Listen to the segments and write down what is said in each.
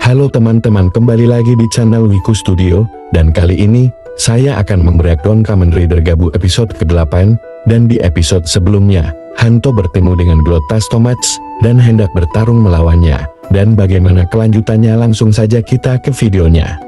Halo teman-teman, kembali lagi di channel Wiku Studio, dan kali ini saya akan membreakdown Kamen Rider Gabu episode ke-8, dan di episode sebelumnya, Hanto bertemu dengan Glota Stomach dan hendak bertarung melawannya, dan bagaimana kelanjutannya langsung saja kita ke videonya.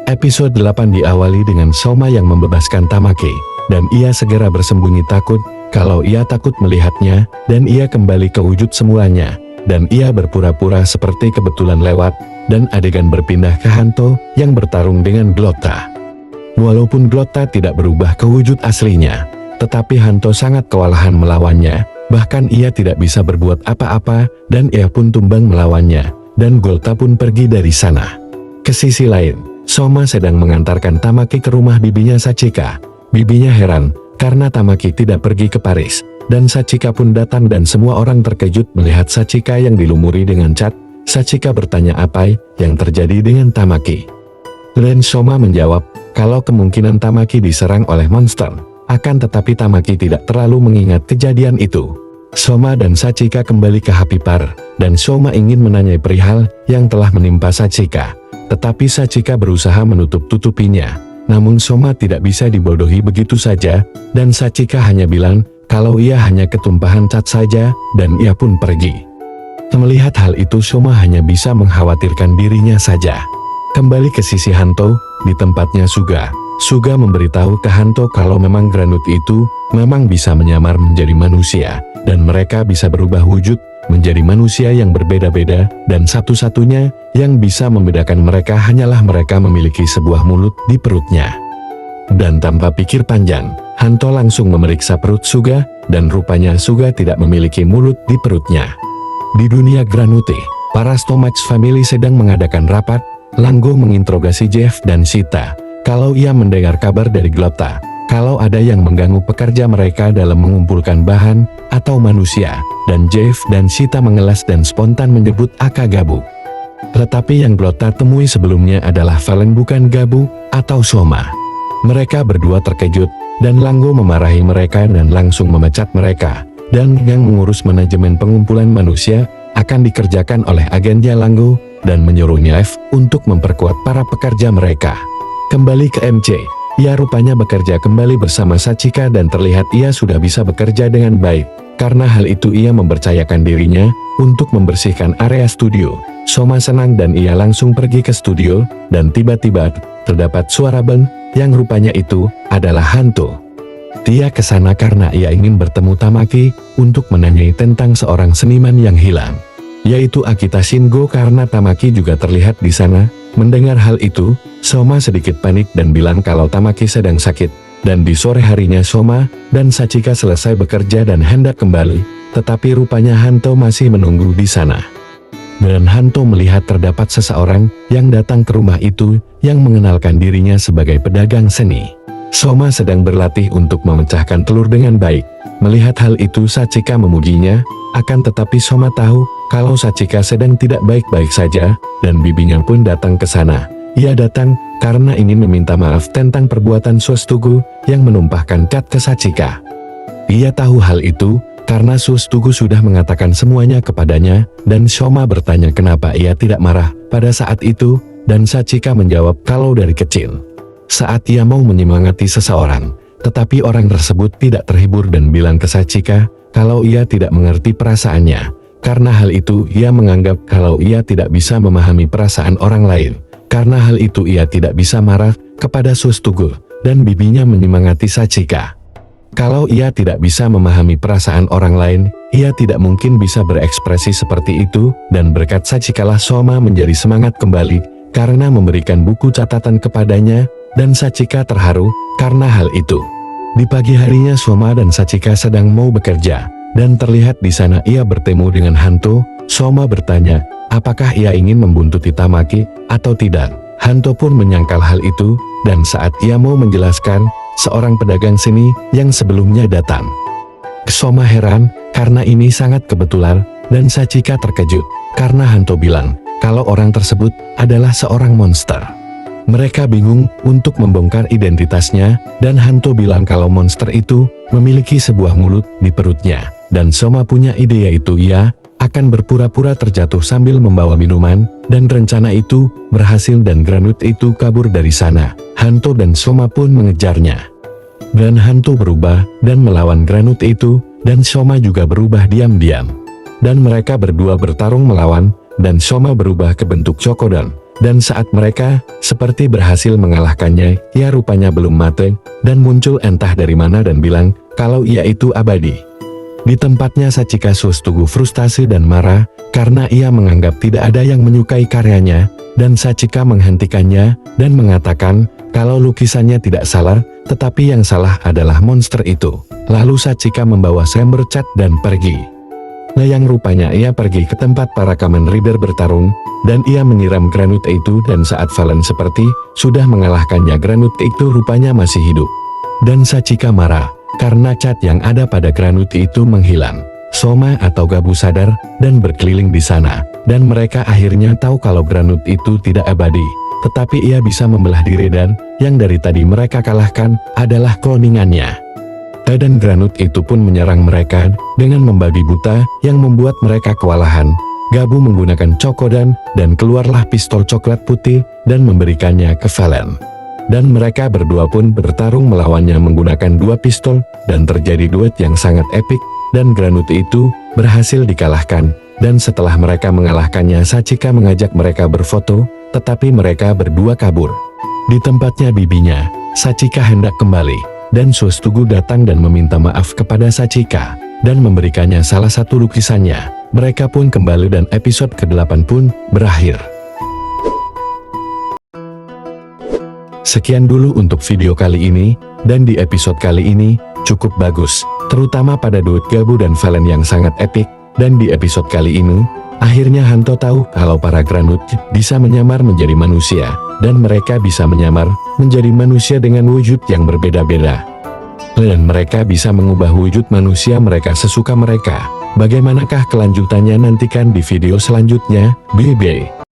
Episode 8 diawali dengan Soma yang membebaskan Tamaki, dan ia segera bersembunyi takut kalau ia takut melihatnya, dan ia kembali ke wujud semulanya, dan ia berpura-pura seperti kebetulan lewat, dan adegan berpindah ke Hanto yang bertarung dengan Glota. Walaupun Glota tidak berubah ke wujud aslinya, tetapi Hanto sangat kewalahan melawannya, bahkan ia tidak bisa berbuat apa-apa, dan ia pun tumbang melawannya, dan Glota pun pergi dari sana. Ke sisi lain, Soma sedang mengantarkan Tamaki ke rumah bibinya Sachika. Bibinya heran karena Tamaki tidak pergi ke Paris, dan Sachika pun datang dan semua orang terkejut melihat Sachika yang dilumuri dengan cat. Sachika bertanya apa yang terjadi dengan Tamaki. Dan Soma menjawab kalau kemungkinan Tamaki diserang oleh monster, akan tetapi Tamaki tidak terlalu mengingat kejadian itu. Soma dan Sachika kembali ke Happy-Par, dan Soma ingin menanyai perihal yang telah menimpa Sachika, tetapi Sachika berusaha menutup-tutupinya. Namun Soma tidak bisa dibodohi begitu saja, dan Sachika hanya bilang kalau ia hanya ketumpahan cat saja, dan ia pun pergi. Melihat hal itu, Soma hanya bisa mengkhawatirkan dirinya saja. Kembali ke sisi Hanto, di tempatnya Suga. Suga memberitahu ke Hanto kalau memang Granut itu memang bisa menyamar menjadi manusia, dan mereka bisa berubah wujud menjadi manusia yang berbeda-beda, dan satu-satunya yang bisa membedakan mereka hanyalah mereka memiliki sebuah mulut di perutnya. Dan tanpa pikir panjang, Hanto langsung memeriksa perut Suga, dan rupanya Suga tidak memiliki mulut di perutnya. Di dunia Granute, para Stomach Family sedang mengadakan rapat. Langgo menginterogasi Jeff dan Sita kalau ia mendengar kabar dari Glota, kalau ada yang mengganggu pekerja mereka dalam mengumpulkan bahan atau manusia, dan Jeff dan Sita mengelas dan spontan menyebut Aka Gabu. Tetapi yang Glota temui sebelumnya adalah Valen, bukan Gabu atau Soma. Mereka berdua terkejut, dan Langgo memarahi mereka dan langsung memecat mereka, dan yang mengurus manajemen pengumpulan manusia akan dikerjakan oleh agennya Langgo, dan menyuruhnya F untuk memperkuat para pekerja mereka. Kembali ke MC. Ia rupanya bekerja kembali bersama Sachika dan terlihat ia sudah bisa bekerja dengan baik. Karena hal itu ia mempercayakan dirinya untuk membersihkan area studio. Soma senang dan ia langsung pergi ke studio, dan tiba-tiba terdapat suara beng yang rupanya itu adalah Hanto. Dia ke sana karena ia ingin bertemu Tamaki untuk menanyai tentang seorang seniman yang hilang, yaitu Akita Shingo, karena Tamaki juga terlihat di sana. Mendengar hal itu, Soma sedikit panik dan bilang kalau Tamaki sedang sakit, dan di sore harinya Soma dan Sachika selesai bekerja dan hendak kembali, tetapi rupanya Hanto masih menunggu di sana. Dan Hanto melihat terdapat seseorang yang datang ke rumah itu yang mengenalkan dirinya sebagai pedagang seni. Soma sedang berlatih untuk memecahkan telur dengan baik. Melihat hal itu, Sachika memujinya, akan tetapi Soma tahu kalau Sachika sedang tidak baik-baik saja, dan bibinya pun datang ke sana. Ia datang karena ingin meminta maaf tentang perbuatan Sustugu yang menumpahkan cat ke Sachika. Ia tahu hal itu karena Sustugu sudah mengatakan semuanya kepadanya, dan Soma bertanya kenapa ia tidak marah pada saat itu, dan Sachika menjawab kalau dari kecil, saat ia mau menyemangati seseorang, tetapi orang tersebut tidak terhibur dan bilang ke Sachika kalau ia tidak mengerti perasaannya. Karena hal itu ia menganggap kalau ia tidak bisa memahami perasaan orang lain. Karena hal itu ia tidak bisa marah kepada Sustugu, dan bibinya menyemangati Sachika. Kalau ia tidak bisa memahami perasaan orang lain, ia tidak mungkin bisa berekspresi seperti itu, dan berkat Sachikalah Soma menjadi semangat kembali karena memberikan buku catatan kepadanya, dan Sachika terharu karena hal itu. Di pagi harinya Soma dan Sachika sedang mau bekerja, dan terlihat di sana ia bertemu dengan Hanto. Soma bertanya, apakah ia ingin membuntuti Tamaki atau tidak. Hanto pun menyangkal hal itu, dan saat ia mau menjelaskan, seorang pedagang seni yang sebelumnya datang. Soma heran karena ini sangat kebetulan, dan Sachika terkejut karena Hanto bilang kalau orang tersebut adalah seorang monster. Mereka bingung untuk membongkar identitasnya, dan Hanto bilang kalau monster itu memiliki sebuah mulut di perutnya. dan Soma punya ide, yaitu ia akan berpura-pura terjatuh sambil membawa minuman, dan rencana itu berhasil dan Granut itu kabur dari sana. Hantu dan Soma pun mengejarnya. Dan hantu berubah dan melawan Granut itu, dan Soma juga berubah diam-diam. Dan mereka berdua bertarung melawan, dan Soma berubah ke bentuk Chokodon. Dan saat mereka seperti berhasil mengalahkannya, ia rupanya belum mati, dan muncul entah dari mana dan bilang kalau ia itu abadi. Di tempatnya Sachika Sustugu frustasi dan marah, karena ia menganggap tidak ada yang menyukai karyanya, dan Sachika menghentikannya, dan mengatakan kalau lukisannya tidak salah, tetapi yang salah adalah monster itu. Lalu Sachika membawa Chamber Cat dan pergi. Nah, yang rupanya ia pergi ke tempat para Kamen Rider bertarung, dan ia menyiram Granut itu, dan saat Valen seperti sudah mengalahkannya, Granut itu rupanya masih hidup. Dan Sachika marah karena cat yang ada pada Granut itu menghilang. Soma atau Gabu sadar dan berkeliling di sana, dan mereka akhirnya tahu kalau Granut itu tidak abadi, tetapi ia bisa membelah diri, dan yang dari tadi mereka kalahkan adalah kloningannya. Dan Granut itu pun menyerang mereka dengan membabi buta yang membuat mereka kewalahan. Gabu menggunakan Chokodon dan keluarlah pistol coklat putih dan memberikannya ke Valen. Dan mereka berdua pun bertarung melawannya menggunakan dua pistol, dan terjadi duet yang sangat epik, dan Granut itu berhasil dikalahkan. Dan setelah mereka mengalahkannya, Sachika mengajak mereka berfoto, tetapi mereka berdua kabur. Di tempatnya bibinya, Sachika hendak kembali, dan Sustugu datang dan meminta maaf kepada Sachika, dan memberikannya salah satu lukisannya. Mereka pun kembali dan episode ke-8 pun berakhir. Sekian dulu untuk video kali ini, dan di episode kali ini cukup bagus, terutama pada duet Gabu dan Valen yang sangat epik. Dan di episode kali ini, akhirnya Hanto tahu kalau para Granut bisa menyamar menjadi manusia, dan mereka bisa menyamar menjadi manusia dengan wujud yang berbeda-beda. Dan mereka bisa mengubah wujud manusia mereka sesuka mereka. Bagaimanakah kelanjutannya, nantikan di video selanjutnya. Bye-bye.